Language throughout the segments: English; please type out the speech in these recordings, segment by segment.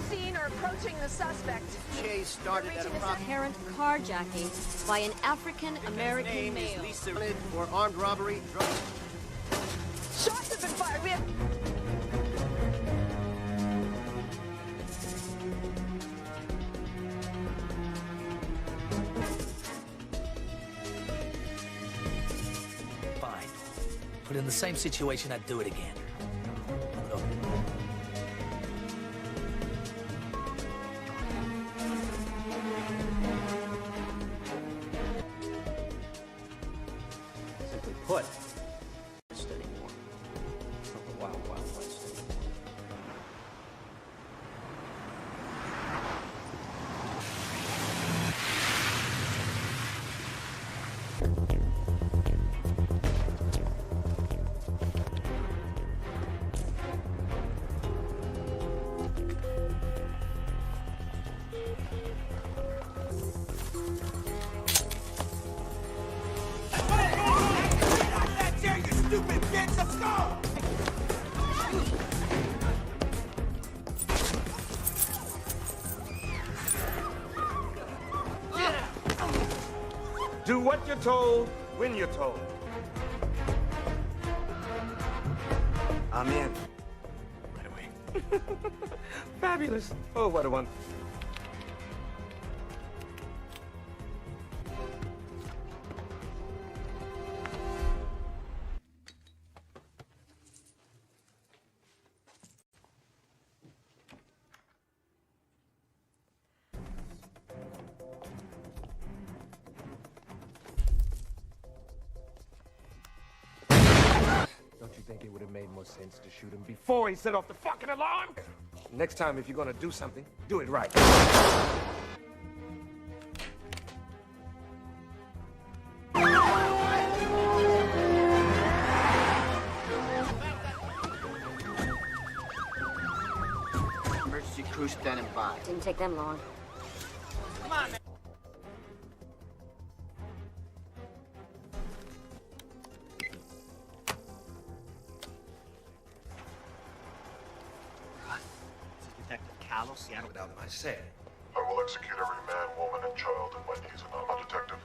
scene or approaching the suspect. Chase started at apparent carjacking by an African-American male. Lisa for armed robbery. Shots have been fired. We have... Fine. But in the same situation, I'd do it again. Simply put, anymore. It's not the Wild Wild West anymore. Stupid bitch, let's go! Do what you're told, when you're told. I'm in. Right away. Fabulous. Oh, what a one. Don't you think it would have made more sense to shoot him before he set off the fucking alarm? Next time, if you're gonna do something, do it right. Emergency crew standing by. Didn't take them long. Come on, man. Seattle. Without my say. I will execute every man, woman, and child in my needs, and I'm a detective.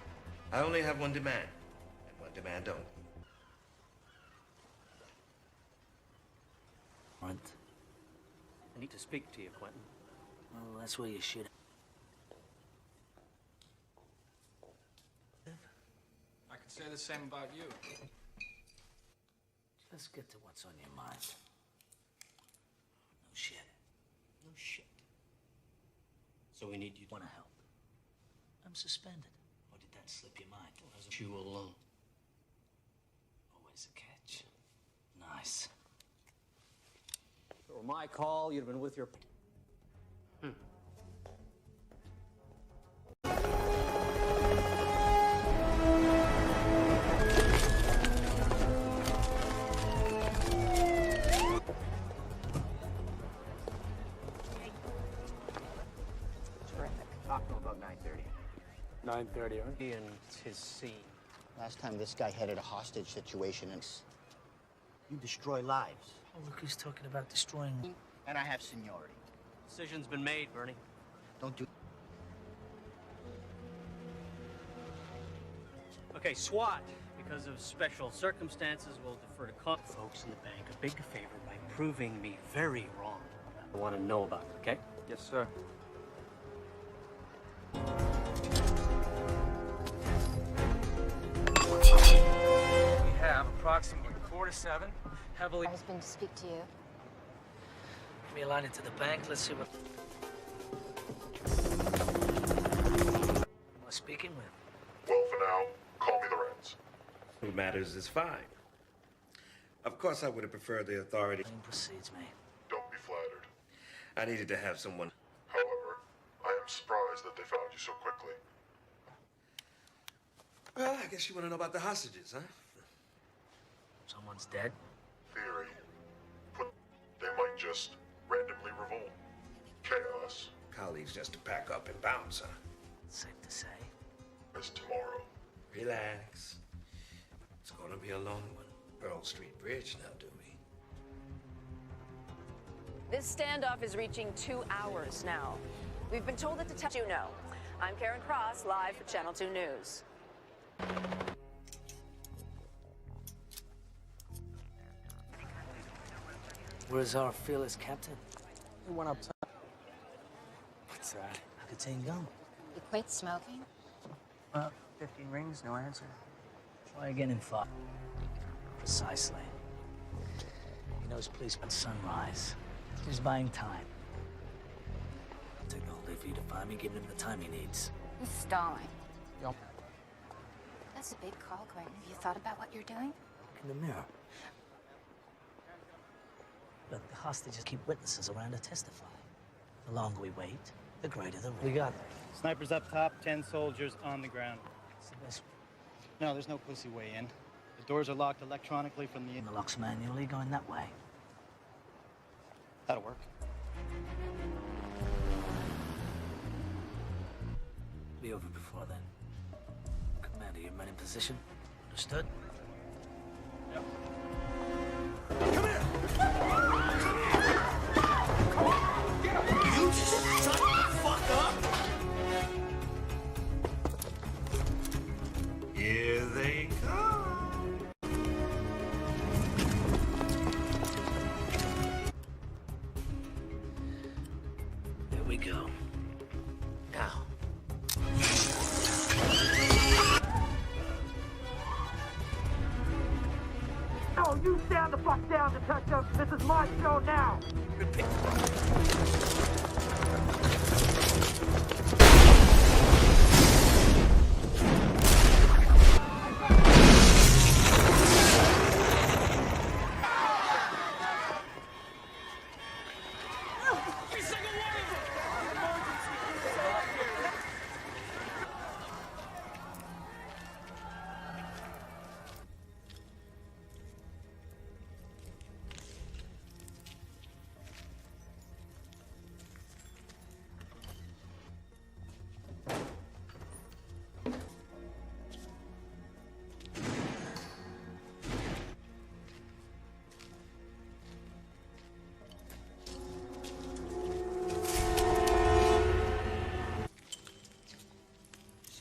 I only have one demand, and one demand only. What? I need to speak to you, Quentin. Well, that's where you should. I could say the same about you. Just get to what's on your mind. No shit. No shit. So we need you to want to help. I'm suspended. Or did that slip your mind? Wasn't you alone? Always a catch. Nice. If it were my call, you'd have been with your... Talk to him about 9:30. 9:30, huh? He and his scene. Last time this guy headed a hostage situation and you destroy lives. Oh, look who's talking about destroying. And I have seniority. Decision's been made, Bernie. Don't do... Okay, SWAT. Because of special circumstances, we'll defer to folks in the bank a big favor by proving me very wrong. I want to know about it, okay? Yes, sir. We have approximately 4 to 7 heavily... Husband to speak to you. Give me a line into the bank. Let's see what... Who am I speaking with? Well, for now, call me the Reds. Who matters is fine. Of course, I would have preferred the authority. Plane proceeds, mate. Don't be flattered. I needed to have someone. However, I am surprised that they found you so quickly. Well, I guess you want to know about the hostages, huh? Someone's dead? Theory. They might just randomly revolt. Chaos. Colleagues just to pack up and bounce, huh? Safe to say. As tomorrow. Relax. It's gonna be a long one. Pearl Street Bridge now, do we? This standoff is reaching 2 hours now. We've been told that detectives you know. I'm Karen Cross, live for Channel 2 News. Where's our fearless captain? We went uptown. What's that? Nicotine gum. You quit smoking? 15 rings, no answer. Try again in 5. Precisely. He knows police at sunrise. He's buying time. I'll take the whole day for you to find me, giving him the time he needs. He's stalling. Yep. That's a big call, Quentin. Have you thought about what you're doing? Look in the mirror. Look, the hostages keep witnesses around to testify. The longer we wait, the greater the risk. We got them. Snipers up top, 10 soldiers on the ground. It's the best. No, there's no pussy way in. The doors are locked electronically from the... And the lock's manually going that way. That'll work. Be over before then. Commander, your men in position. Understood? Yep. You shut the fuck up! Here they come. There we go. Now. Oh, you stand the fuck down, detective. This is my show now.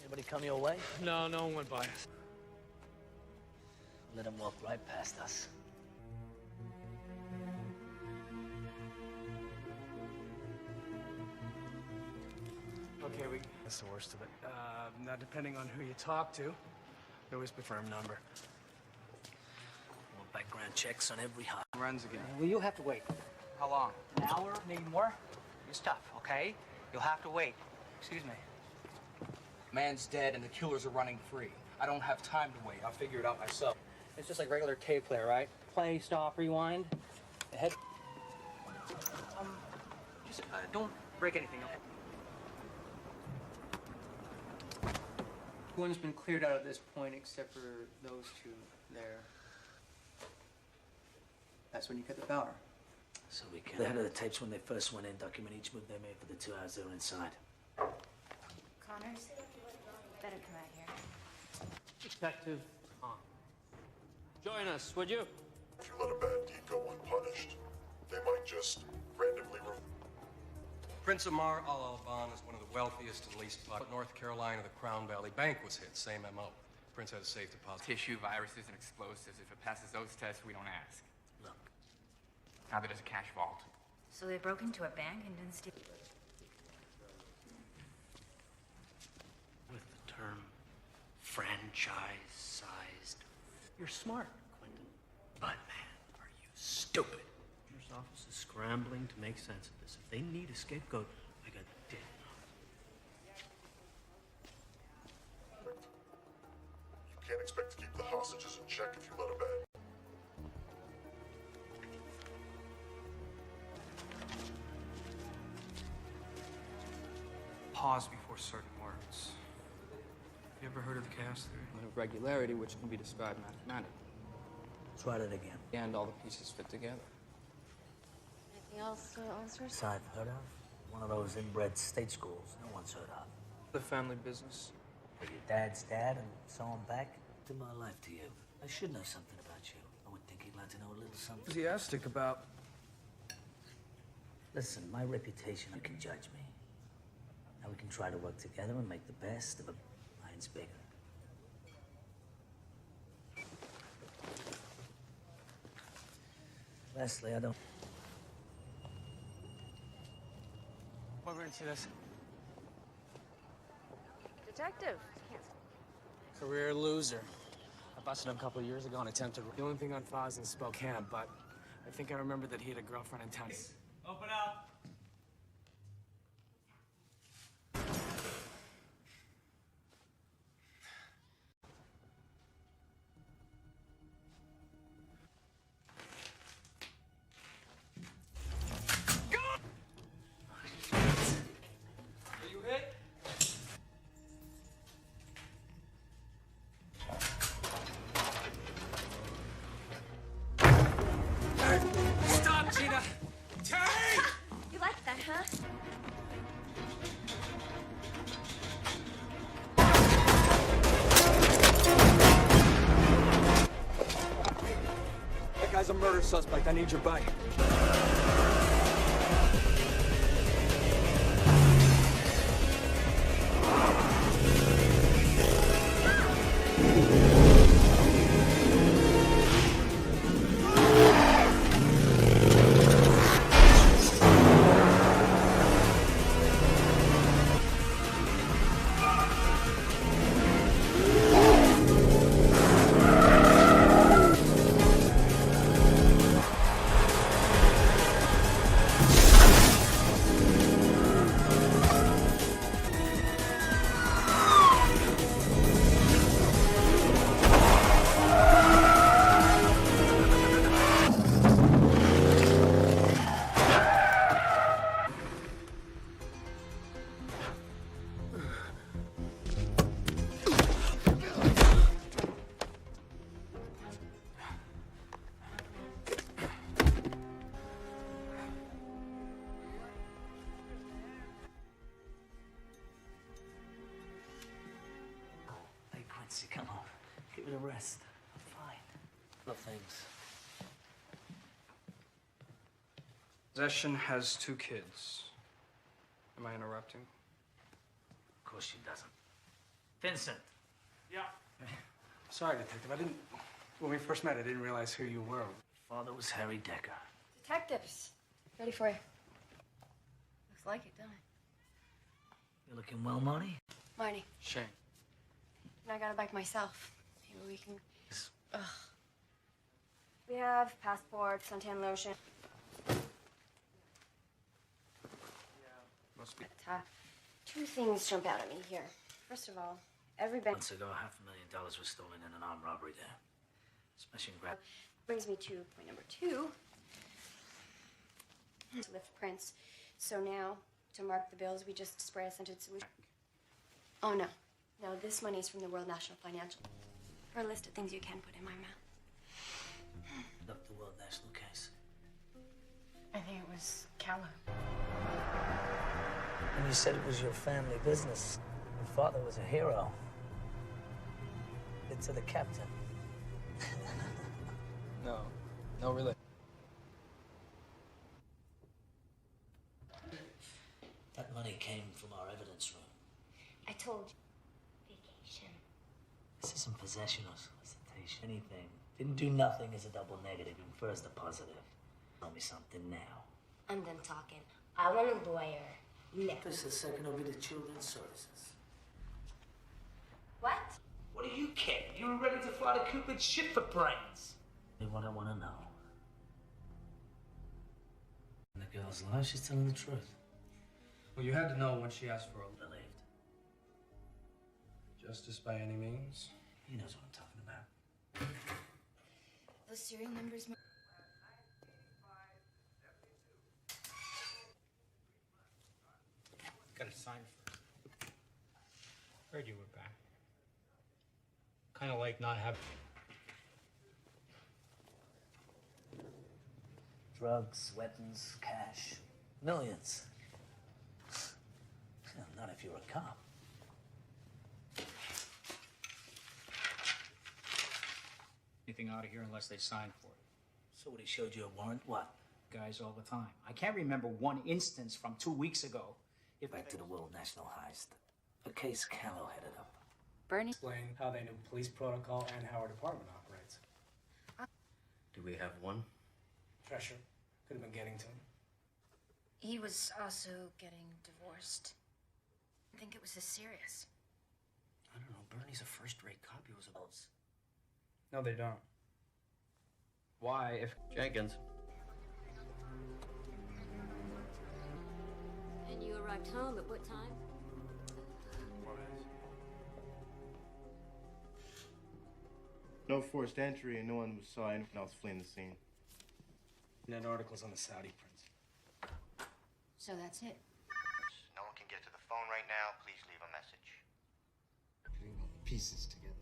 Anybody come your way? No, no one went by us. Let him walk right past us. Okay, that's the worst of it. Now, depending on who you talk to, there was a firm number. More background checks on every hot. Runs again. Well, you'll have to wait. How long? An hour, maybe more. Your stuff, okay? You'll have to wait. Excuse me. Man's dead and the killers are running free. I don't have time to wait. I'll figure it out myself. It's just like regular tape player, right? Play, stop, rewind. Ahead. Just don't break anything, okay? One's been cleared out at this point except for those two there. That's when you cut the power. So we can. The head of the tapes when they first went in, document each move they made for the 2 hours they were inside. Connors, better come out here. Detective Tom. Join us, would you? If you let a bad deed go unpunished, they might just randomly Prince Amar Al-Alban is one of the wealthiest and least populous. North Carolina, the Crown Valley Bank was hit, same MO. Prince had a safe deposit. Tissue, viruses, and explosives. If it passes those tests, we don't ask. Look. Now that it's a cash vault. So they broke into a bank and didn't steal. With the term franchise-sized. You're smart, Quentin. But, man, are you stupid. Your office is scrambling to make sense of this. If they need a scapegoat, I got dead. You can't expect to keep the hostages in check if you let a bad. Pause before certain words. You ever heard of the chaos theory? Of regularity, which can be described mathematically. Let's write it again. And all the pieces fit together. Anything else, officers? Besides, heard of? One of those inbred state schools no one's heard of. The family business. But your dad's dad and so on back. To my life to you. I should know something about you. I would think he'd like to know a little something. Enthusiastic about Listen, my reputation, you can judge me. Now we can try to work together and make the best of a mine's bigger. Leslie, I don't... We're going to see this. Detective. Career loser. I busted him a couple of years ago and attempted... The only thing on file is in Spokane, but I think I remember that he had a girlfriend in town. Open up. Stop, Gina! Tay! You like that, huh? That guy's a murder suspect. I need your bike. Hey, Quincy, come on. Give it a rest. I'm fine. No things. Possession has 2 kids. Am I interrupting? Of course she doesn't. Vincent. Yeah. Sorry, Detective. When we first met, I didn't realize who you were. Father was Harry Decker. Detectives. Ready for you. Looks like it, don't it? You're looking well, Marty? Marty. Shane. And I got a bike myself. Maybe we can... Ugh. We have passport, suntan lotion. Must be. 2 things jump out at me here. First of all, every bank... Months ago, $500,000 was stolen in an armed robbery there. Smash and grab. Brings me to point number 2. To lift prints. So now, to mark the bills, we just spray a scented solution. Oh, no. No, this money is from the World National Financial. For a list of things you can put in my mouth. Up the World National case. I think it was Calla. And you said it was your family business. Your father was a hero. It's to the captain. No. No, really. That money came from our evidence room. I told you. Vacation. This isn't possession or solicitation. Anything. Didn't do nothing is a double negative. Infers the positive. Tell me something now. I'm done talking. I want a lawyer. Now. This is second over to Children's Services. What? What do you care? You were ready to fly to Cupid's ship for brains. What I want to know. In the girl's life, she's telling the truth. Well, you had to know when she asked for a... Believed. Justice by any means? He knows what I'm talking about. Those serial numbers... Gotta sign first. Heard you were back. Kind of like not having... Drugs, weapons, cash. Millions. Not if you're a cop. anything out of here unless they sign for it. So what, he showed you a warrant? What? guys all the time. I can't remember one instance from 2 weeks ago. Back to the World National Heist. A case Callow headed up. Bernie? Explain how they knew police protocol and how our department operates. Do we have one? Pressure. Could have been getting to him. He was also getting divorced. I think it was this serious. I don't know. Bernie's a first-rate cop. He was a boss. No, they don't. Why, if... Jenkins. And you arrived home at what time? 4 minutes. No forced entry, and no one saw anyone else fleeing the scene. And then articles on the Saudi prince. So that's it. No one can get to the phone right now. Please leave a message. Putting all the pieces together.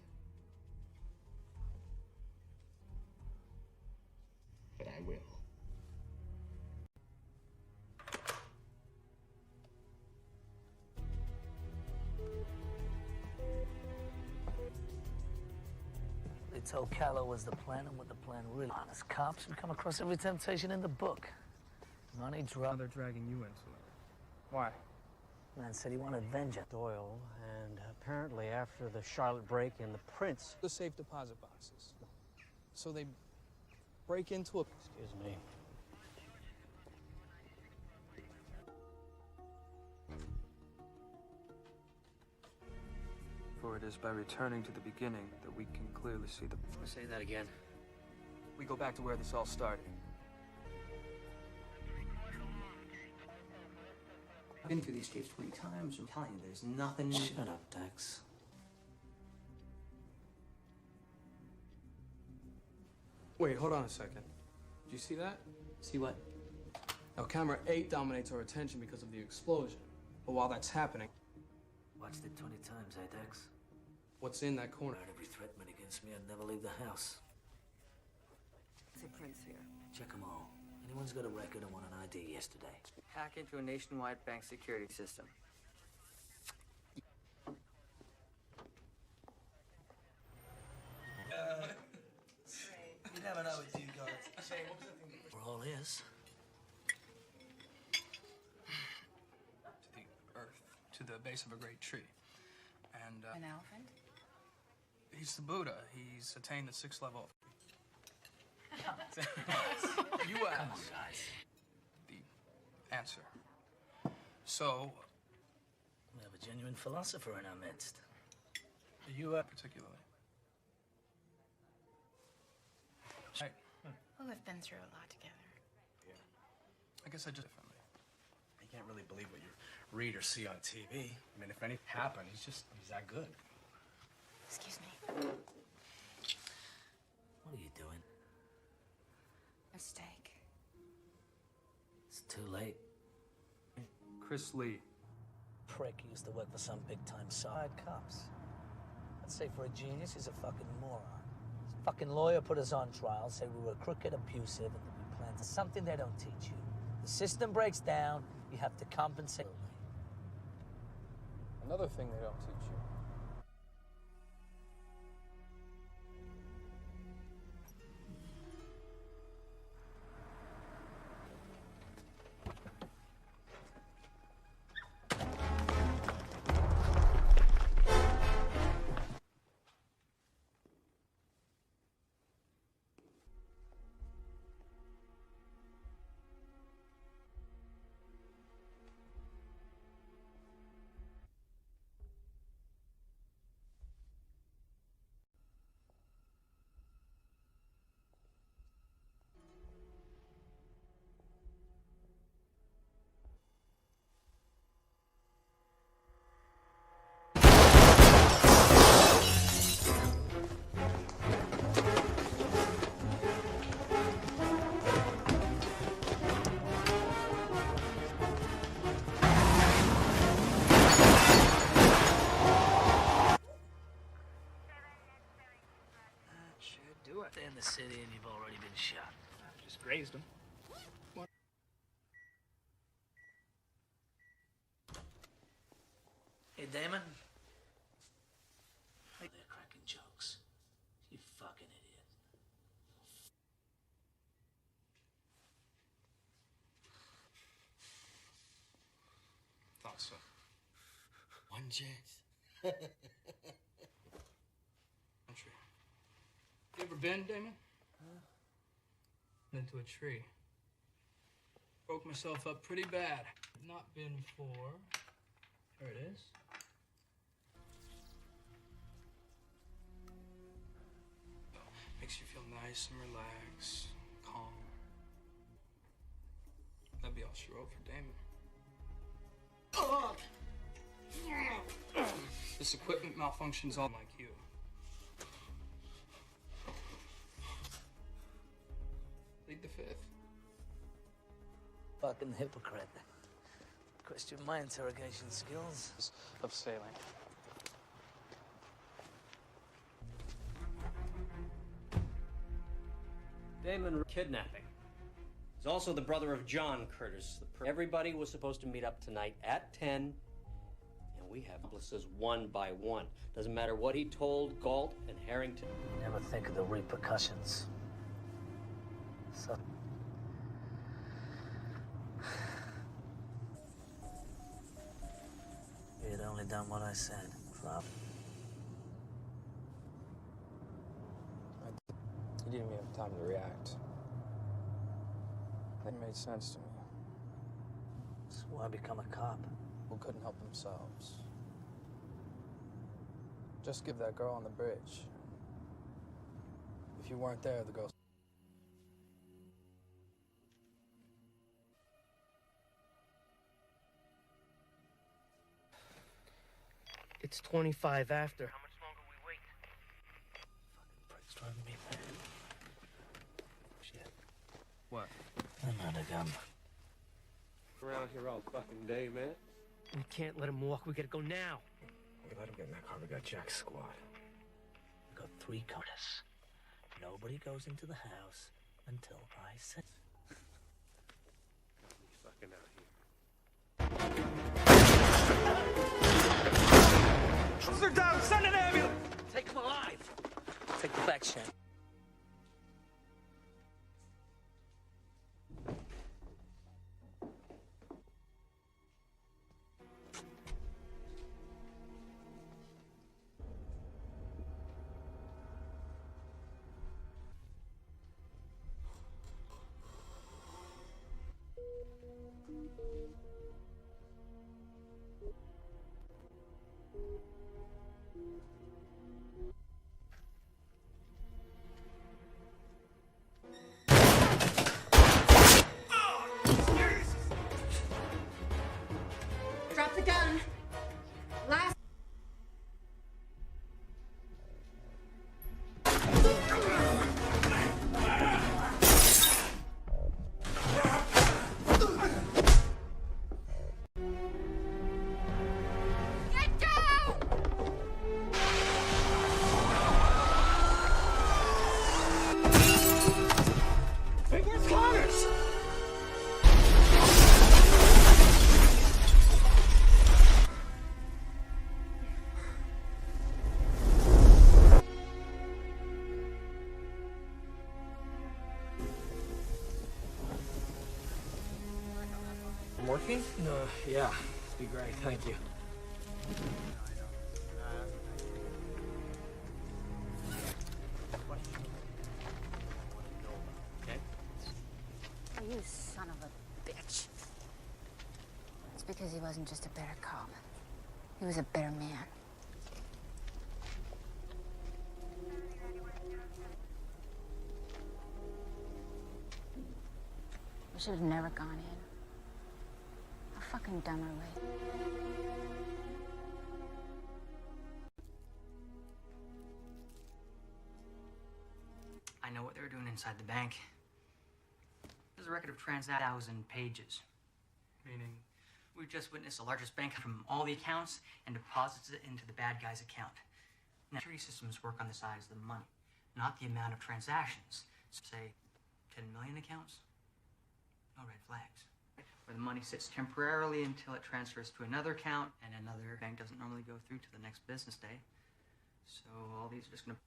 But I will. They told Callow was the plan, and what the plan really honest cops would come across every temptation in the book. Money, drugs. They're dragging you into it. Why? Man said he wanted vengeance. Doyle, and apparently after the Charlotte break-in, the prince... The safe deposit boxes. So they break into a... Excuse me. For it is by returning to the beginning that we can clearly see the... Say that again. We go back to where this all started. I've been through these tapes 3 times. I'm telling you, there's nothing... Shut up, Dex. Wait, hold on a second. Did you see that? See what? Now, camera 8 dominates our attention because of the explosion. But while that's happening... Watched it 20 times, eh, Dex? What's in that corner? Heard every threat made against me, I'd never leave the house. See Prince here. Check them all. Anyone's got a record and want an ID yesterday. Hack into a nationwide bank security system. You never know with you guys. We're all ears. To the earth, to the base of a great tree. And, An elephant? he's the Buddha. He's attained the 6th level. You asked. Come on, guys. The answer. So... We have a genuine philosopher in our midst. You, particularly. Right. Well, we've been through a lot together. Yeah. I guess I just... differently. You can't really believe what you read or see on TV. I mean, if anything happened, he's that good. Excuse me. What are you doing? A steak. It's too late. Chris Lee. Prick used to work for some big-time side cops. I'd say for a genius, he's a fucking moron. His fucking lawyer put us on trial, said we were crooked, abusive, and that we planned something they don't teach you. The system breaks down, you have to compensate. Another thing they don't teach you. Stay in the city and you've already been shot. Just grazed him. Hey, Damon. They're cracking jokes. You fucking idiot. son. One chance. Country. You ever been, Damon? Into a tree. Broke myself up pretty bad. Not been for. Here it is. Makes you feel nice and relaxed, calm. That'd be all she wrote for Damon. This equipment malfunctions all like you. Plead the fifth. Fucking hypocrite. Question my interrogation skills. Of sailing. Damon kidnapping. He's also the brother of John Curtis. Everybody was supposed to meet up tonight at 10, and we have accomplices one by one. Doesn't matter what he told Galt and Harrington. Never think of the repercussions. So... He had only done what I said. Rob. You didn't even have time to react. That made sense to me. That's why I become a cop. Who couldn't help themselves. Just give that girl on the bridge. If you weren't there, the girl... It's 25 after. How much longer we wait? Fucking prick's driving me mad. Shit. What? I'm out of gum. Around here all fucking day, man. We can't let him walk. We gotta go now. We let him get in that car. We got Jack's squad. We got 3 cars. Nobody goes into the house until I say. Got me fucking out here. They're down! Send an ambulance! Take them alive! Take the back, Shank. Drop the gun. Last. Get down! Hey, where's Connors? I'm working? Yeah. Be great. Thank you. Okay? Oh, you son of a bitch. It's because he wasn't just a better cop. He was a better man. We should have never gone in. How fucking dumb are we? I know what they were doing inside the bank. There's a record of 1,000 pages. Meaning, we've just witnessed the largest bank from all the accounts and deposits it into the bad guy's account. Now, security systems work on the size of the money, not the amount of transactions. So, say, 10 million accounts? No red flags. Where the money sits temporarily until it transfers to another account, and another bank doesn't normally go through to the next business day. So all these are just gonna...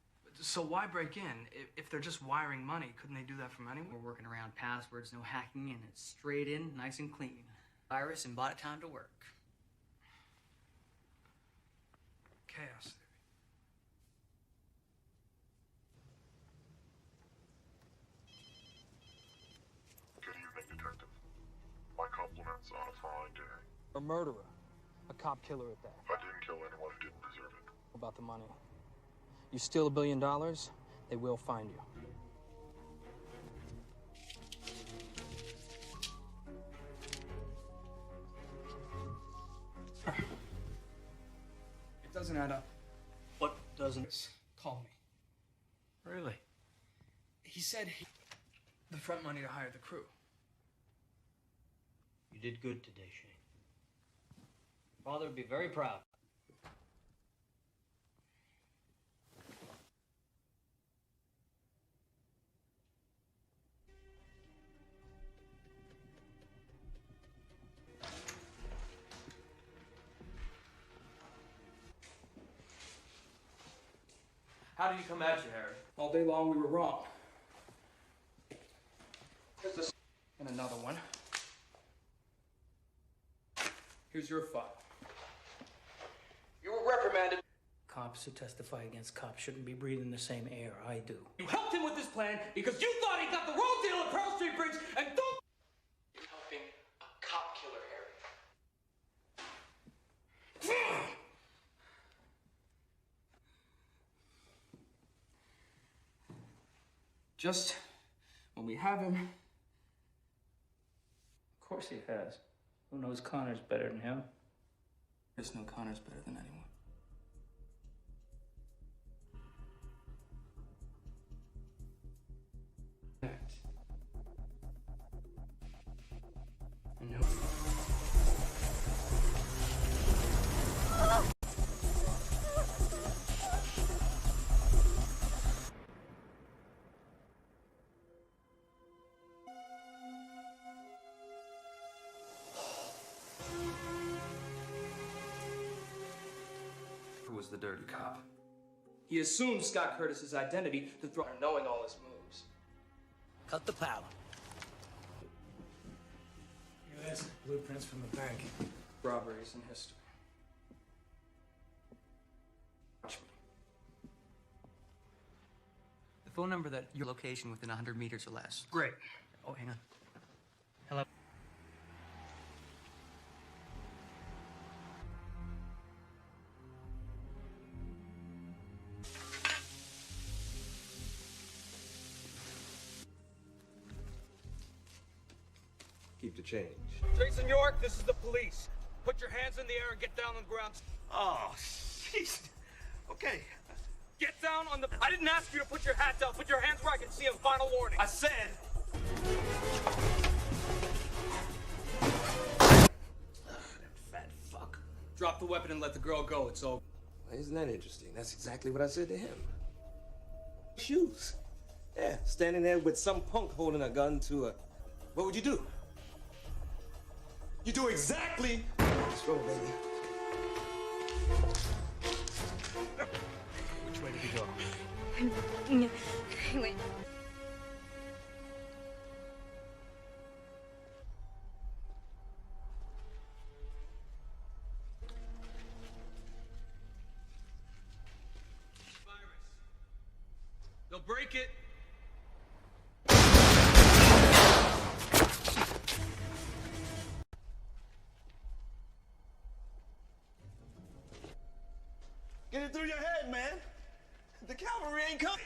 So why break in? If they're just wiring money, couldn't they do that from anywhere? We're working around passwords, no hacking, and it's straight in, nice and clean. Virus and bought it time to work. chaos theory. Good evening, Detective. My compliments on a fine day. A murderer. A cop killer at that. I didn't kill anyone who didn't deserve it. About the money. You steal $1 billion, they will find you. It doesn't add up. What doesn't? Call me. Really? He said the front money to hire the crew. You did good today, Shane. Father would be very proud. How did he come at you, Harry? All day long we were wrong. Here's this. And another one. Here's your file. You were reprimanded. Cops who testify against cops shouldn't be breathing the same air I do. You helped him with this plan because you thought he got the wrong deal at Pearl Street Bridge and don't... You're helping a cop killer, Harry. Just when we have him... Of course he has. Who knows Connor's better than him? There's no Connor's better than anyone. I know. Who was the dirty cop? He assumed Scott Curtis's identity to throw knowing all his moves. Cut the power. Yes, blueprints from the bank. Robberies in history. Watch me. The phone number that your location within 100 meters or less. Great. Oh, hang on. Hello. Keep the change. Jason York, this is the police. Put your hands in the air and get down on the ground. Oh, jeez. Okay. Get down on the... I didn't ask you to put your hat down. Put your hands where I can see them. Final warning. I said... That fat fuck. Drop the weapon and let the girl go. It's over. Isn't that interesting? That's exactly what I said to him. Shoes. Yeah, standing there with some punk holding a gun to a... What would you do? You do exactly... Let's roll, baby. Which way did he go? Wait. They'll break it. Get it through your head, man. The cavalry ain't coming.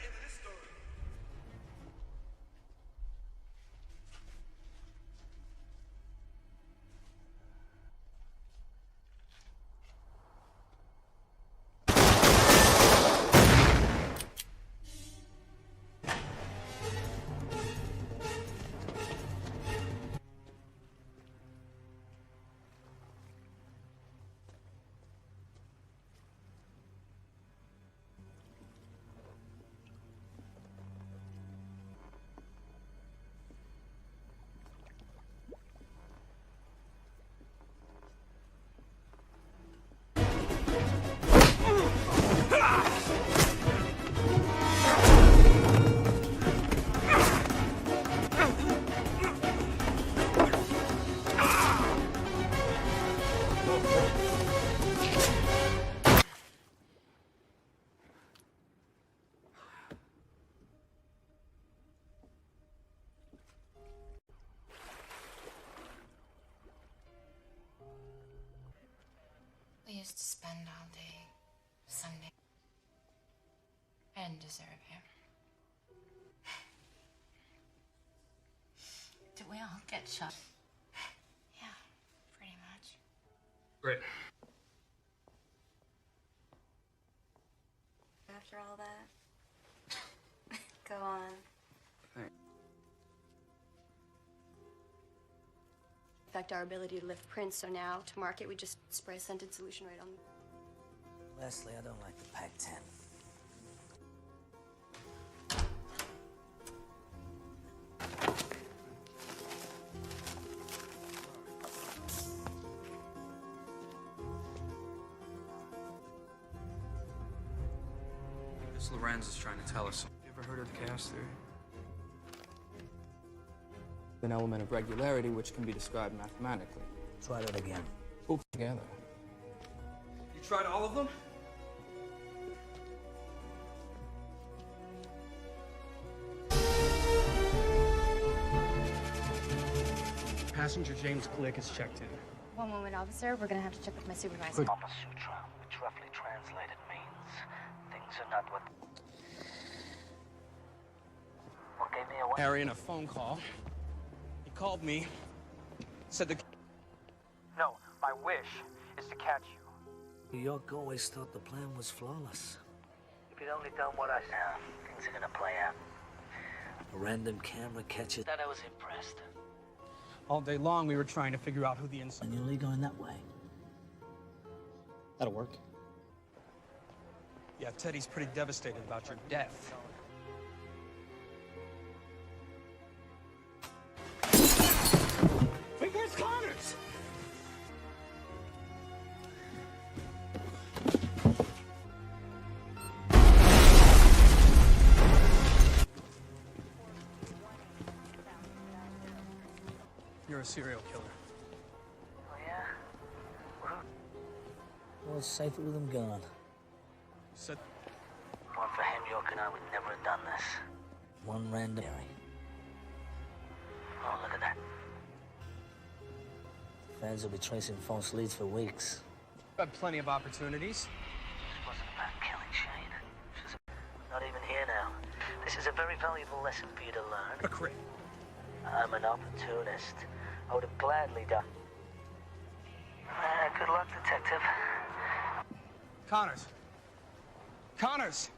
used to spend all day Sunday. I didn't deserve him. Did we all get shot? Yeah, pretty much. Great. After all that, go on. Thanks. Affect our ability to lift prints, so now to mark it, we just spray a scented solution right on. Leslie, I don't like the Pac-10. This Lorenz is trying to tell us. You ever heard of the chaos theory? An element of regularity which can be described mathematically. Try that again. Pull together. You tried all of them? Passenger James Glick is checked in. One moment, officer. We're gonna have to check with my supervisor. Kama Sutra, which roughly translated means things are not what gave me away. Harry, in a phone call, he called me, said the... No, my wish is to catch you. New York always thought the plan was flawless. If you'd only done what I said, things are gonna play out. A random camera catches. That I was impressed. All day long, we were trying to figure out who the inside... And you're only going that way. That'll work. Yeah, Teddy's pretty devastated about your death. Wait, where's Connors? You're a serial killer. Oh, yeah? Well, it's safer with him gone. Said... One for him, York and I would never have done this. One random... Oh, look at that. Fans will be tracing false leads for weeks. I've had plenty of opportunities. This wasn't about killing Shane. She's not even here now. This is a very valuable lesson for you to learn. A crit. I'm an opportunist. I would have gladly done. Good luck, detective. Connors. Connors!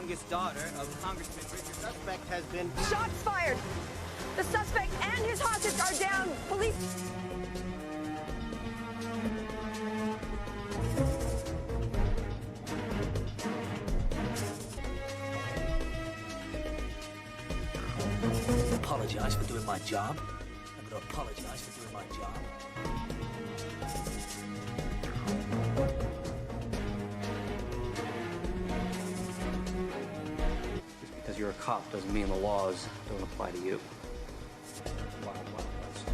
youngest daughter of Congressman Richard. Suspect has been... Shots fired! The suspect and his hostage are down. Police... Apologize for doing my job. I'm gonna apologize for doing my job. Just because you're a cop doesn't mean the laws don't apply to you. Wild, wild west.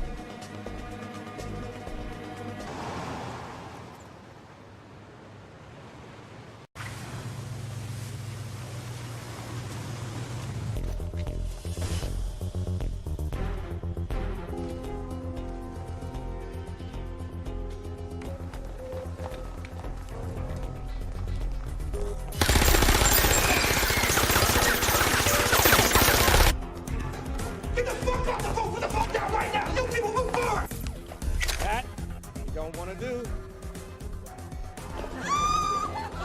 Don't want to do.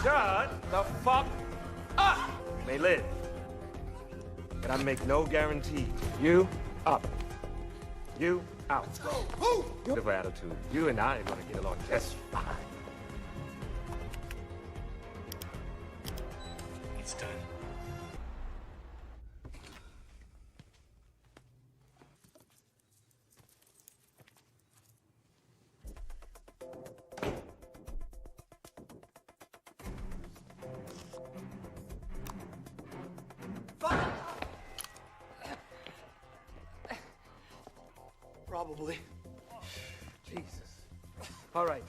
Shut the fuck up! You may live, but I make no guarantee. You up. You out. Beautiful attitude. You and I are gonna get along just fine. It's done. Probably. Jesus. All right.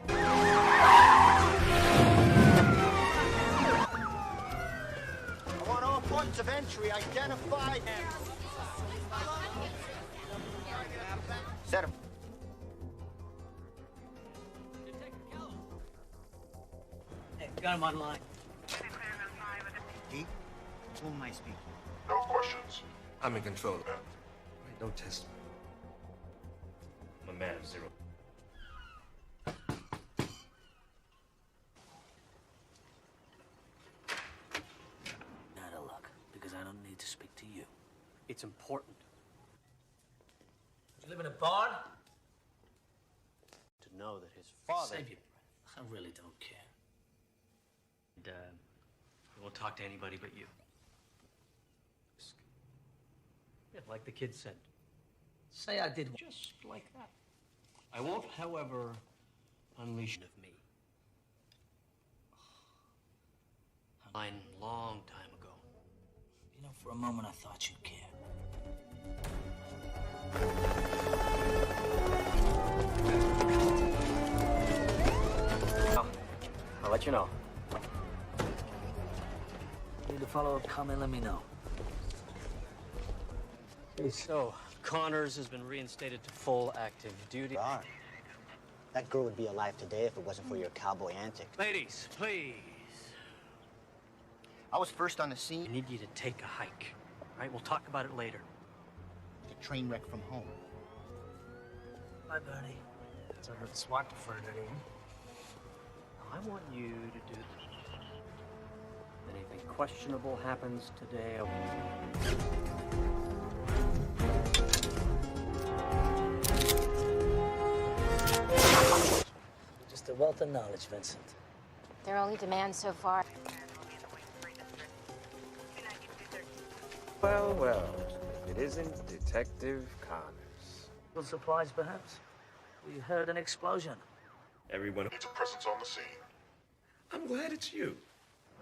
I want all points of entry identified. Set him. Hey, got him online. G, who am I speaking? No questions. I'm in control. Wait, don't test me. I'm a man of zero. Out of luck, because I don't need to speak to you. It's important You live in a barn? to know that his father... Save your breath. I really don't care. And, I won't talk to anybody but you. Yeah, like the kid said. Say I did. Just like that. I won't, however, unleash of me. Mine long time ago. You know, for a moment I thought you cared. I'll let you know. Need a follow-up comment, let me know. So, Connors has been reinstated to full active duty. That girl would be alive today if it wasn't for your cowboy antics. Ladies, please. I was first on the scene. I need you to take a hike. All right, we'll talk about it later. The train wreck from home. Bye, Bernie. So I heard the SWAT deferred anyway. I want you to do this. If anything questionable happens today, Just a wealth of knowledge, Vincent. Their only demand so far. Well, well. If it isn't Detective Connors. Little surprise, perhaps? We heard an explosion. Everyone Needs a presence on the scene. I'm glad it's you.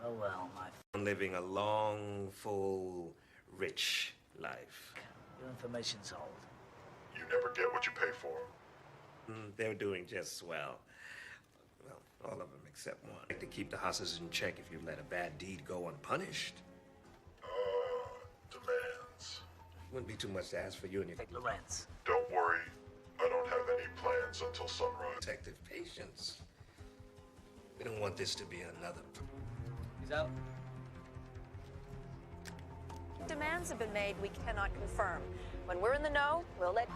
Oh, well, my... I'm living a long, full, rich life. Your information's old. You never get what you pay for. They're doing just swell. Well, all of them except one. Like to keep the hosses in check if you let a bad deed go unpunished. Demands. Wouldn't be too much to ask for you and your... Lorenz. Don't worry. I don't have any plans until sunrise. Detective patience. We don't want this to be another... He's out. Demands have been made we cannot confirm. When we're in the know, we'll let...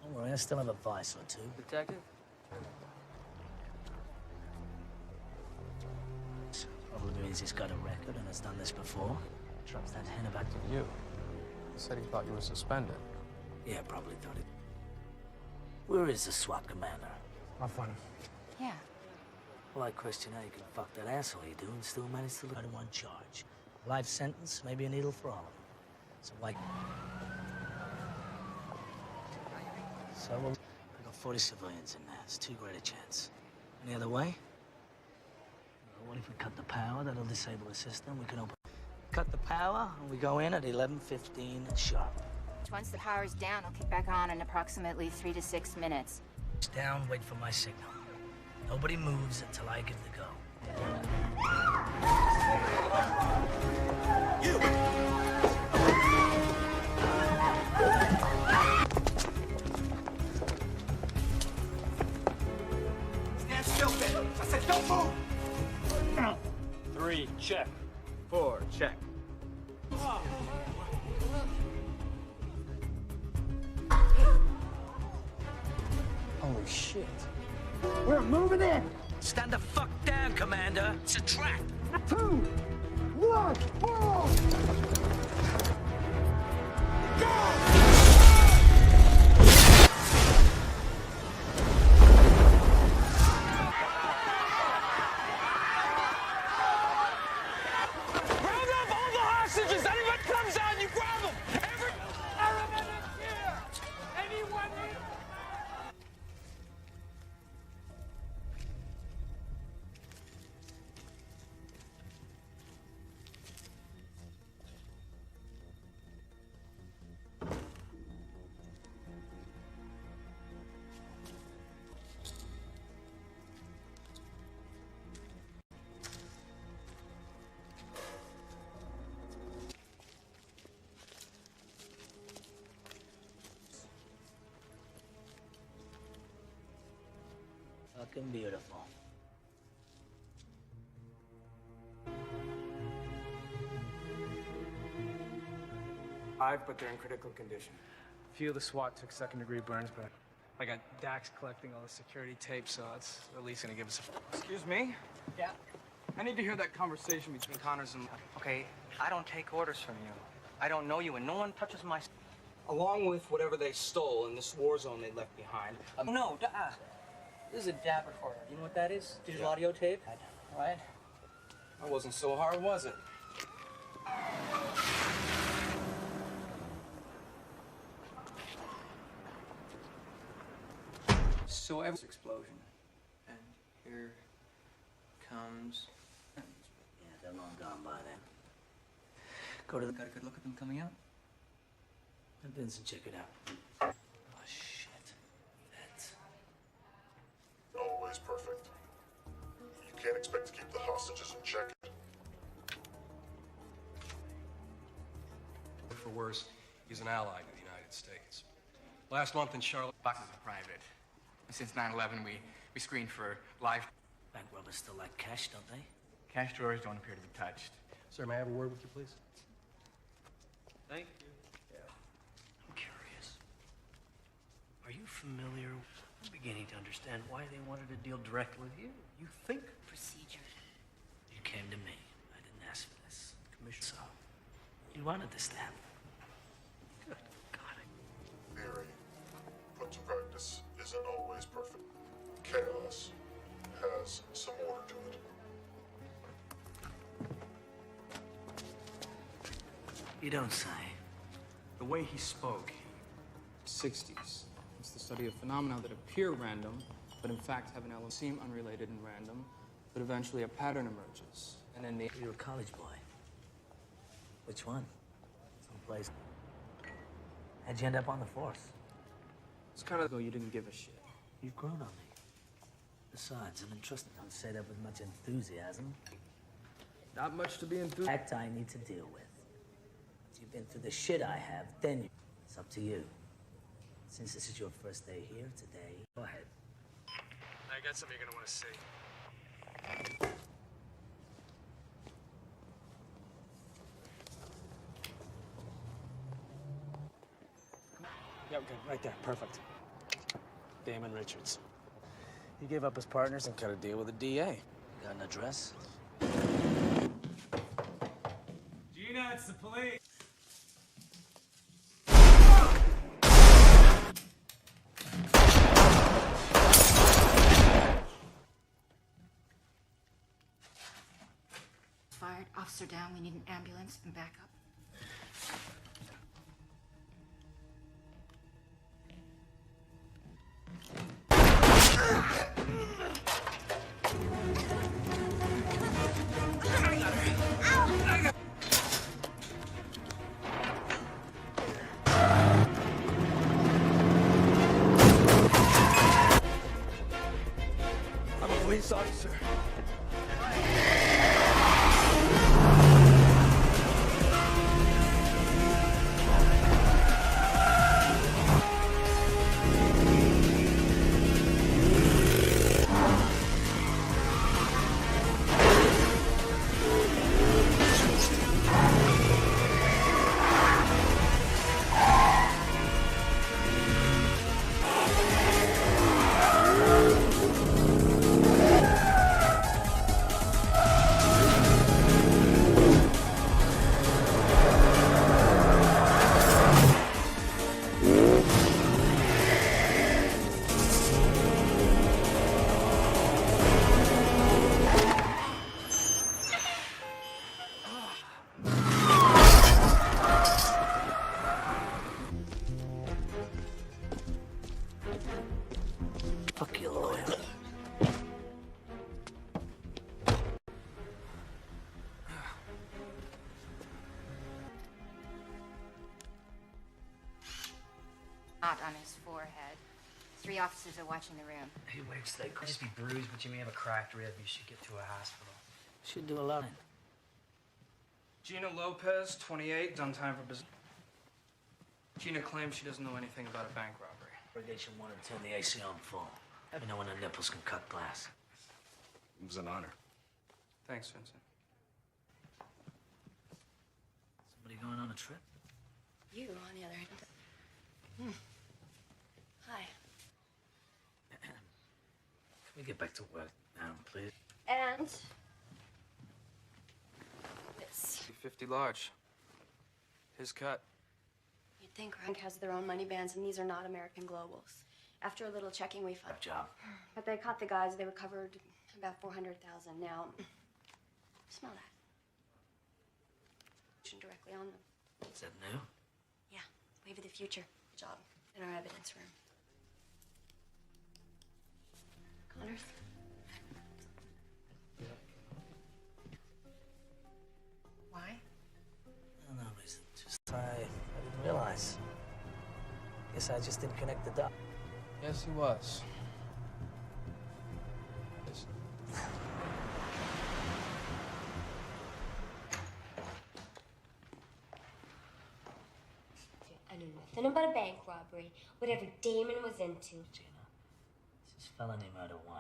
Don't worry, I still have a vice or two. Detective? Probably means he's got a record and has done this before. Drops that hen about to You. He said he thought you were suspended. Yeah, probably thought it. Where is the SWAT commander? Have fun. Yeah. Well, I question how you can fuck that asshole you do and still manage to look at one charge. Life sentence, maybe a needle for all of them. So why? So we've got 40 civilians in there. It's too great a chance. Any other way? Well, what if we cut the power? That'll disable the system. We can open. Cut the power, and we go in at 11:15 sharp. Once the power's down, I'll kick back on in approximately 3 to 6 minutes. It's down, wait for my signal. Nobody moves until I give the go. Stand still, Ben. I said don't move! 3, check. 4, check. Holy shit. We're moving in! Stand the fuck down, Commander. It's a trap. 2, 1, boom! Round up all the hostages! Anyone comes out, you grab them! Everyone is here! Anyone here? Fucking beautiful. But they're in critical condition. A few of the SWAT took second-degree burns, but I got Dax collecting all the security tape, so it's at least gonna give us a... Excuse me? Yeah? I need to hear that conversation between Connors and... Okay, I don't take orders from you. I don't know you, and no one touches my... Along with whatever they stole in this war zone they left behind. No, this is a DAP recorder. You know what that is? Digital audio tape? Right? That wasn't so hard, was it? So every Explosion. And here comes... Yeah, they're long gone by then. Go to the... got a good look at them coming out? Let Vincent check it out. Oh, shit. That's... Always perfect. You can't expect to keep the hostages in check. For worse, he's an ally to the United States. Last month in Charlotte... Boxes are private. Since 9/11, we screened for live... Bank robbers still like cash, don't they? Cash drawers don't appear to be touched. Sir, may I have a word with you, please? Thank you. I'm curious. Are you familiar? I'm beginning to understand why they wanted to deal directly with you. You think Procedure. You came to me. I didn't ask for this. Commissioner. So, you wanted this to happen. Good God. Theory, put to practice, isn't always perfect. Chaos has some order to it. You don't say. The way he spoke, 60s. It's the study of phenomena that appear random, but in fact have an element seem unrelated and random, but eventually a pattern emerges. And then the... You're a college boy. Which one? Someplace. How'd you end up on the force? It's kind of though you didn't give a shit. You've grown on me. Besides, I'm entrusted. Don't say that with much enthusiasm. Not much to be enthused. Fact I need to deal with. If you've been through the shit I have, then it's up to you. Since this is your first day here today, go ahead. I got something you're gonna want to see. Yeah, good. Right there. Perfect. Damon Richards. He gave up his partners and cut a deal with the DA. Got an address? Gina, it's the police. Fired. Officer down. We need an ambulance and backup. I'm a police officer. Fuck you, lawyer. Not on his forehead. 3 officers are watching the room. He wakes, they could just be bruised, but you may have a cracked rib. You should get to a hospital. Should do a lot. Gina Lopez, 28, done time for business. Gina claims she doesn't know anything about a bank robbery. Irrigation wanted to turn the AC on full. Let me know when the nipples can cut glass. It was an honor. Thanks, Vincent. Somebody going on a trip? You, on the other hand. Hi. Can we get back to work now, please? And this. 50 large. His cut. You'd think Rank has their own money bands, and these are not American Globals. After a little checking, we found. Good job. But they caught the guys. They recovered about 400,000. Now, smell that. Directly on them. Is that new? Yeah, wave of the future. Good job. In our evidence room. Connors. Why? No reason. Just I didn't realize. Guess I just didn't connect the dots. Yes, he was. Yes. I knew nothing about a bank robbery, whatever Damon was into. Gina, this is felony murder 1.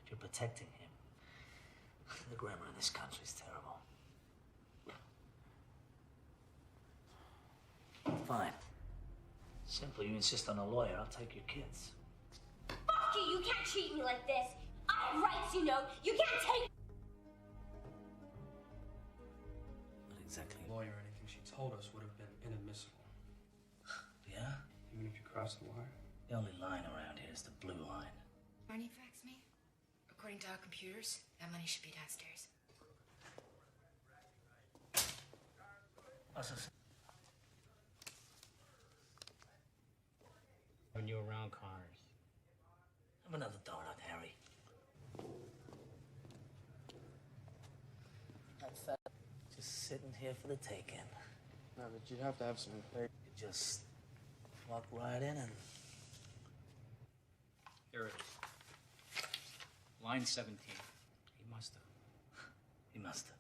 If you're protecting him, the grammar in this country is terrible. Fine. Simple, you insist on a lawyer, I'll take your kids. Fuck you! You can't treat me like this! I have rights, you know! You can't take... What exactly? Lawyer or anything she told us would have been inadmissible. Yeah? Even if you cross the wire? The only line around here is the blue line. Money fax me? According to our computers, that money should be downstairs. When you're around Connors. Have another donut, Harry. Just sitting here for the taking. No, but you'd have to have some faith. You just walk right in and... Here it is. Line 17. He must have. He must have.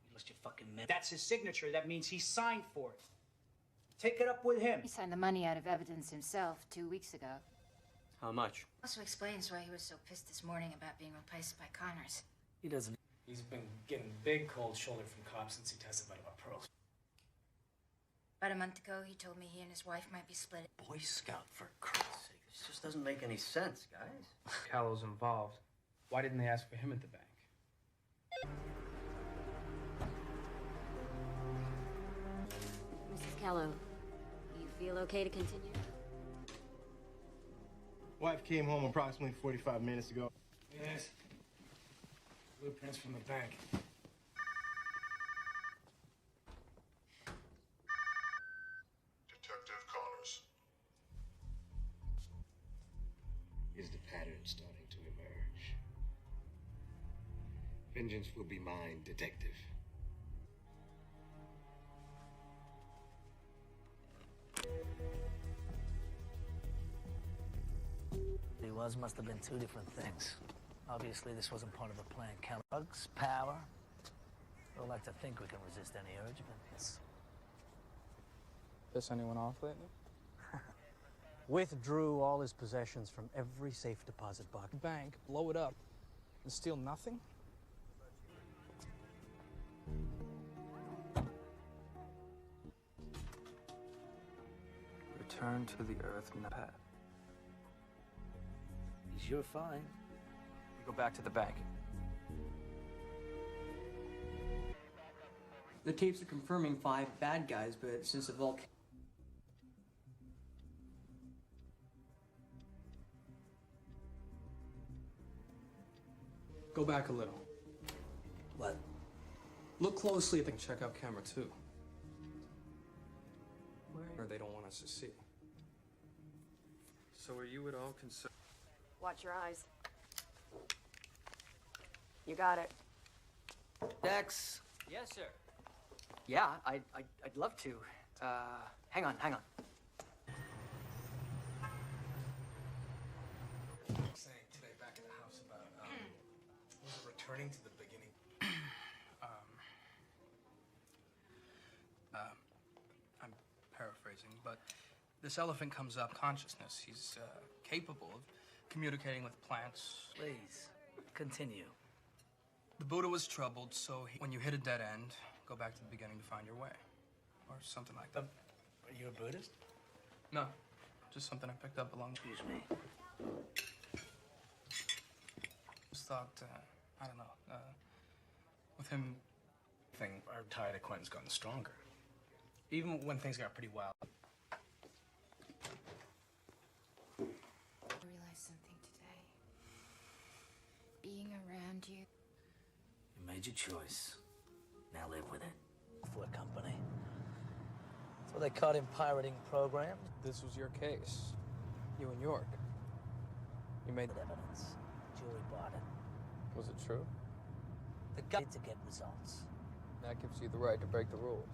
You lost your fucking mind. That's his signature. That means he signed for it. Take it up with him. He signed the money out of evidence himself 2 weeks ago. How much? Also explains why he was so pissed this morning about being replaced by Connors. He doesn't... He's been getting big cold shoulder from cops since he testified about pearls. About a month ago, he told me he and his wife might be split. Boy Scout, for Christ's sake. It's just doesn't make any sense, guys. Callow's involved. Why didn't they ask for him at the bank? Mrs. Callow, you feel okay to continue? Wife came home approximately 45 minutes ago. Yes. Blueprints from the bank. Detective Connors. Is the pattern starting to emerge? Vengeance will be mine, detective. Must have been two different things. Obviously, this wasn't part of a plan. Drugs, power. We'll like to think we can resist any urge, but yes. Piss anyone off lately? Withdrew all his possessions from every safe deposit box. Bank, blow it up, and steal nothing? Return to the earth, Pat. You're fine. We go back to the bank. The tapes are confirming 5 bad guys, but since the vault... Go back a little. What? Look closely at the checkout camera, too. Where they don't want us to see. So are you at all concerned? Watch your eyes. You got it. Dex. Yes, sir. Yeah, I'd love to. Hang on. Saying today back at the house about, was it returning to the beginning? I'm paraphrasing, but this elephant comes up consciousness. He's, capable of communicating with plants. Please, continue. The Buddha was troubled, so when you hit a dead end, go back to the beginning to find your way. Or something like that. Are you a Buddhist? No, just something I picked up along... Excuse me. Just thought, I don't know, with him... Our tied acquaintance gotten stronger. Even when things got pretty wild. I realized something today. Being around you. You made your choice. Now live with it. For a company. So they caught him pirating programs. This was your case. You in York. You made evidence. Jury bought it. Was it true? The guy to get results. That gives you the right to break the rules.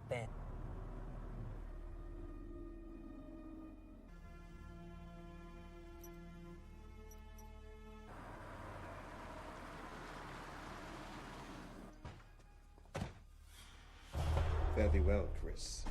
Ben. Fare thee well, Chris.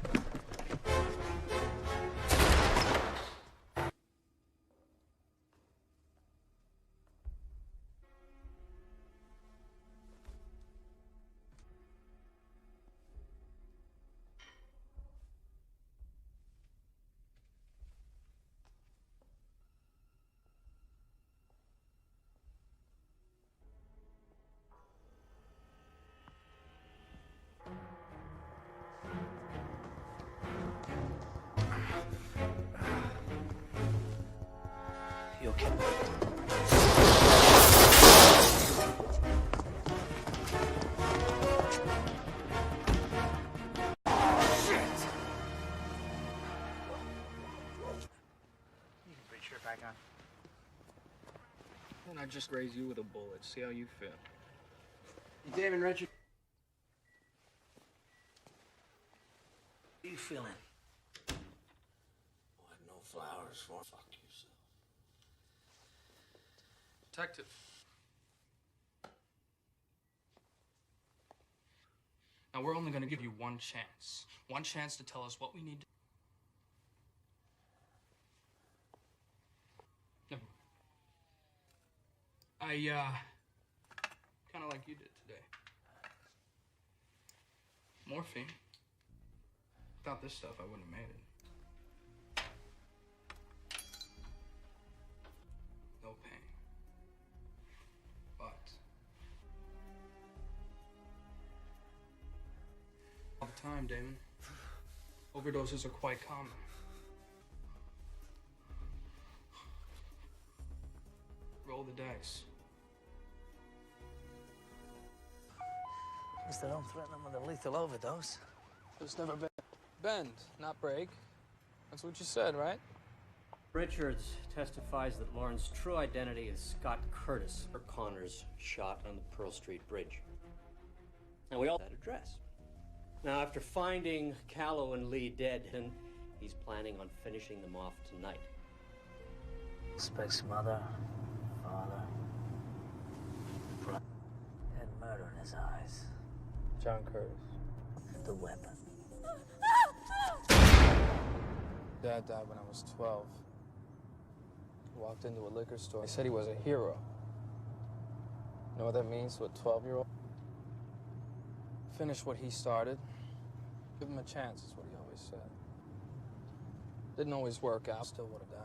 You okay? Back on. And I just raise you with a bullet. See how you feel. David Richard. How you feeling? Oh, I have no flowers for. Fuck yourself. Detective. Now, we're only going to give you one chance. One chance to tell us what we need to... No. Kind of like you did today. Morphine. Without this stuff, I wouldn't have made it. time, Damon. Overdoses are quite common. Roll the dice. At least I don't threaten them with a lethal overdose. There's never been bend, not break. That's what you said, right? Richards testifies that Lauren's true identity is Scott Curtis, or Connors shot on the Pearl Street Bridge. And we all that address. Now, after finding Callow and Lee dead, he's planning on finishing them off tonight. Suspect's mother, father, brother, and murder in his eyes. John Curtis. The weapon. Dad died when I was 12. Walked into a liquor store. He said he was a hero. You know what that means to a 12-year-old? Finish what he started. Give him a chance, is what he always said. Didn't always work out. Still would have died.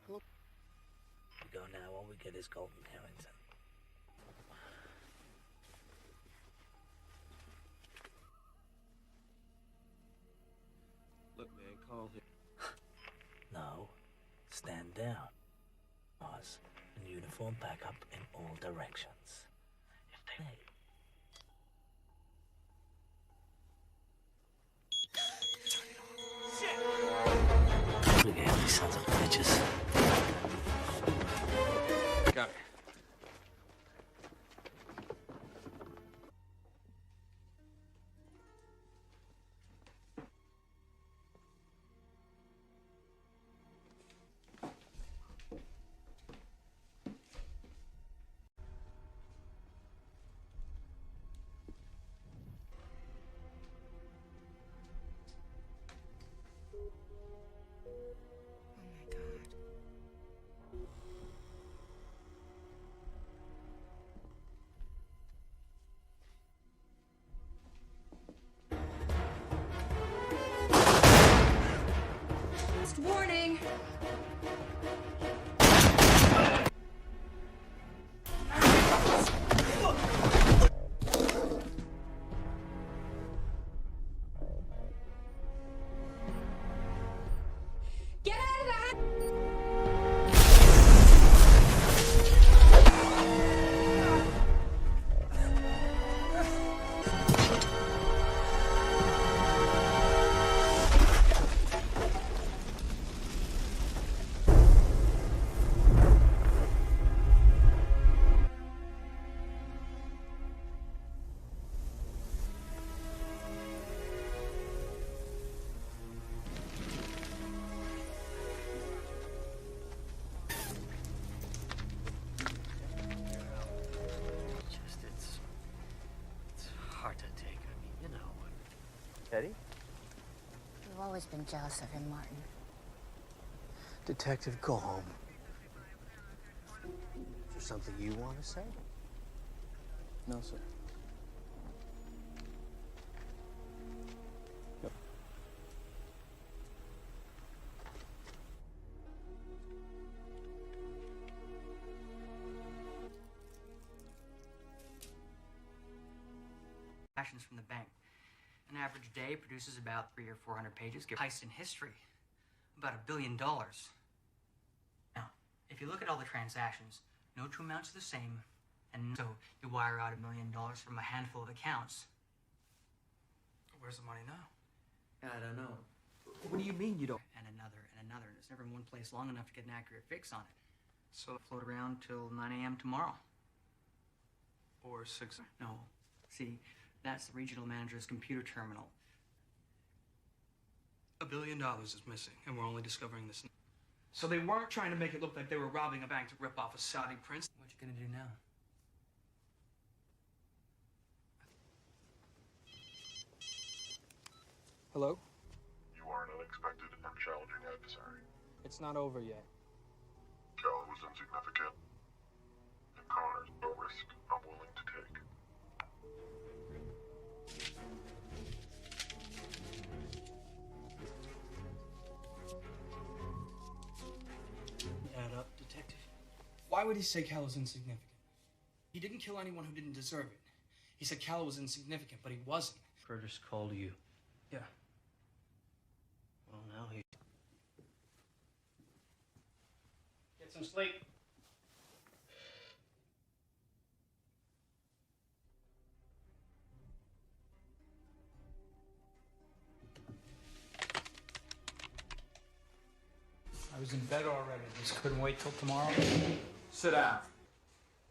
We go now, all we get is Golden Harrington. Look, man, call him. No, stand down. Pause and uniform back up in all directions. If they Shit! Look at these sons of bitches. Got it. Warning! Get out of the house! It's hard to take. I mean, you know. Eddie? You've always been jealous of him, Martin. Detective, go home. Is there something you want to say? No, sir. Yep. Actions from the bank. An average day produces about 300 or 400 pages. Give heist in history. About $1 billion. Now, if you look at all the transactions, no two amounts are the same, and so you wire out $1 million from a handful of accounts. Where's the money now? I don't know. What do you mean you don't? And another, and it's never in one place long enough to get an accurate fix on it. So it'll float around till 9 a.m. tomorrow. Or 6. No. See, that's the regional manager's computer terminal. $1 billion is missing, and we're only discovering this. So they weren't trying to make it look like they were robbing a bank to rip off a Saudi prince. What you gonna do now? Hello? You are an unexpected and challenging adversary. It's not over yet. Callow was insignificant, and Connors a risk I'm willing to take. Why would he say Cal was insignificant? He didn't kill anyone who didn't deserve it. He said Cal was insignificant, but he wasn't. Curtis called you. Yeah. Well, now he... Get some sleep. I was in bed already. Just couldn't wait till tomorrow. Sit down.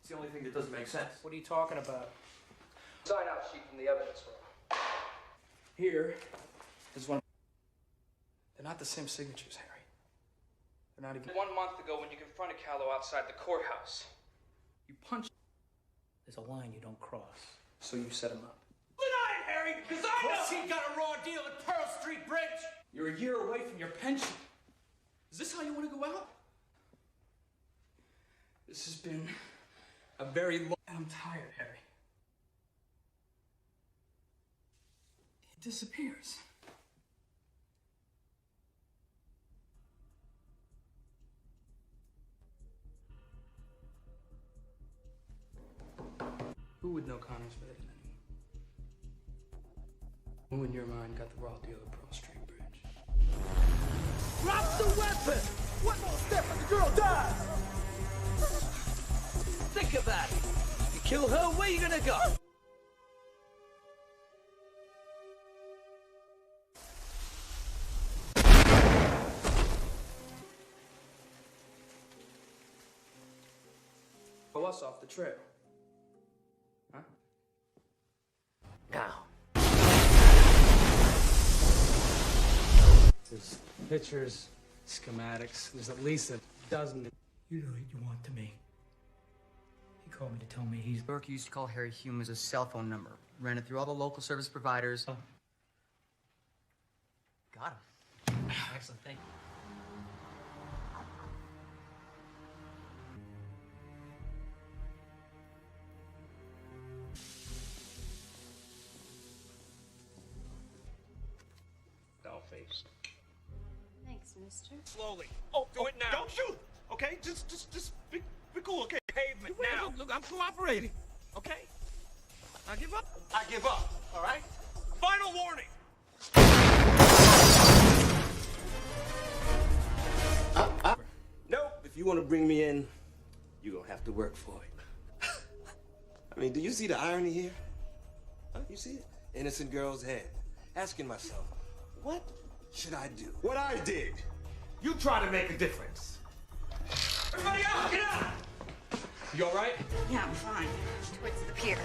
It's the only thing that doesn't make sense. What are you talking about? Sign-out sheet from the evidence room. Here is one. They're not the same signatures, Harry. They're not even. 1 month ago, when you confronted Callow outside the courthouse, You punched. There's a line you don't cross. So you set him up. Deny it, Harry, because I know he got a raw deal at Pearl Street Bridge. You're a year away from your pension. Is this how you want to go out? This has been a very long... I'm tired, Harry. He disappears. Who would know Connor's better than anyone? Who in your mind got the raw deal at Pearl Street Bridge? Drop the weapon! One more step and the girl dies! Think about it. You kill her, where you gonna go? Throw us off the trail. Huh? Now. There's pictures, schematics. There's at least a dozen. You know what you want to me. He called me to tell me he's... Burke used to call Harry Hume as a cell phone number. Ran it through all the local service providers. Got him. Excellent, thank you. Doll-faced. Thanks, mister. Slowly. Oh, do it now. Don't shoot. Okay, just be cool. Okay. Pavement now. Look, I'm cooperating. Okay? I give up. I give up. All right. Final warning. Nope. If you want to bring me in, you're gonna have to work for it. I mean, do you see the irony here? Huh? You see it? Innocent girl's head. Asking myself, what should I do? What I did. You try to make a difference. Everybody out! Get out! You all right? Yeah, I'm fine. Towards the pier.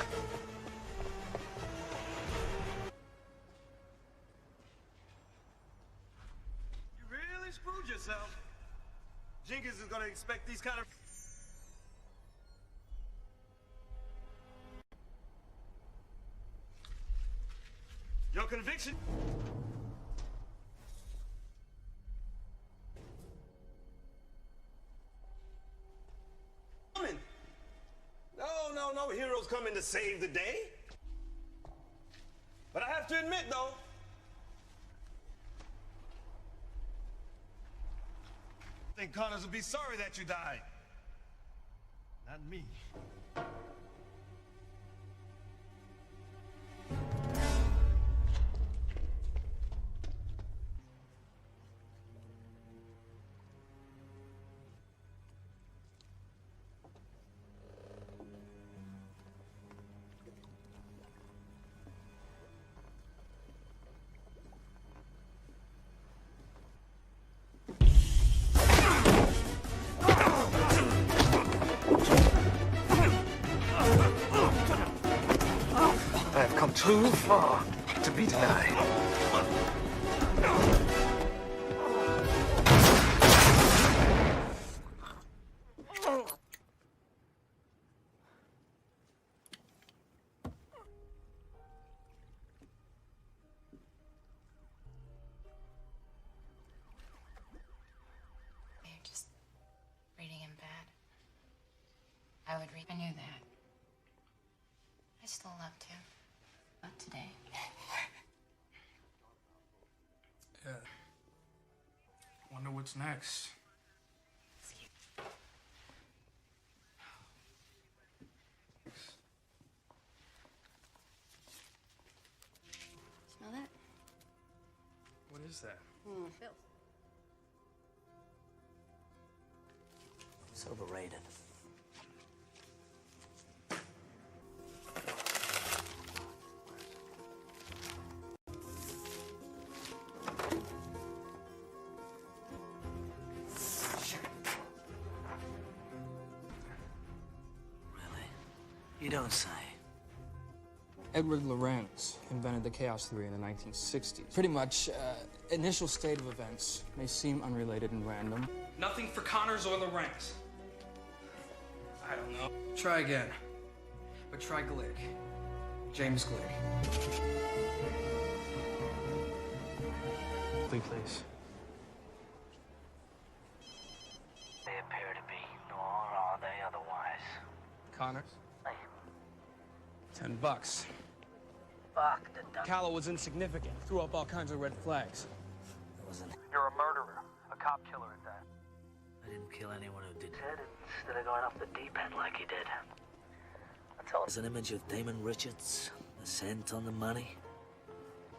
You really screwed yourself. Jenkins is gonna expect these kind of... Your conviction? No heroes coming to save the day. But I have to admit, though, I think Connors will be sorry that you died. Not me. I've come too far to be denied. You're just reading him bad. I would read. I knew that. I still love to. Not today. Yeah. Wonder what's next. is that? Bills. It's overrated. You don't say. Edward Lorenz invented the chaos theory in the 1960s. Pretty much, initial state of events may seem unrelated and random. Nothing for Connors or Lorenz. I don't know. Try again. But try Glick. James Glick. Please. They appear to be, nor are they otherwise. Connors? $10. Fuck the duck. Callow was insignificant. Threw up all kinds of red flags. It wasn't. You're a murderer. A cop killer at that. I didn't kill anyone who did it instead of going off the deep end like he did. I told There's an image of Damon Richards, the scent on the money.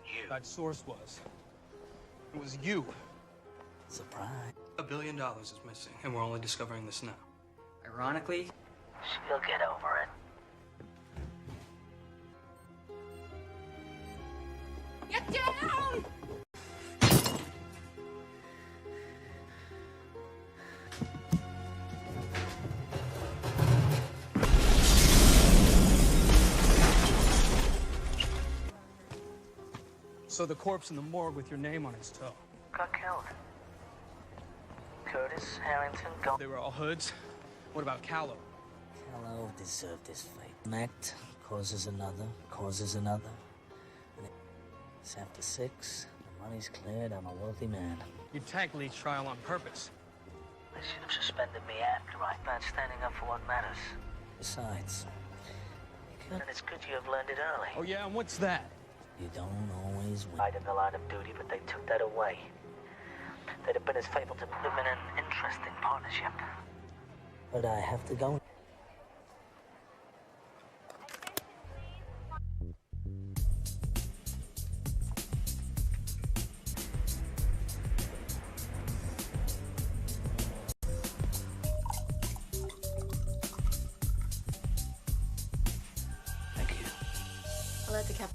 You. That source was. It was you. Surprise. $1 billion is missing, and we're only discovering this now. Ironically, she'll get over it. Get down! So the corpse in the morgue with your name on its toe. Got killed. Curtis, Harrington, Gold. They were all hoods. What about Callow? Callow deserved his fate. An act causes another, causes another. And it's after 6, the money's cleared, I'm a wealthy man. You tagged Lee's trial on purpose. They should have suspended me after I not standing up for what matters. Besides, and it's good you have learned it early. Oh yeah, and what's that? You don't always win. Right in the line of duty, but they took that away. They'd have been as faithful to live in an interesting partnership. But I have to go. I'll let the cap.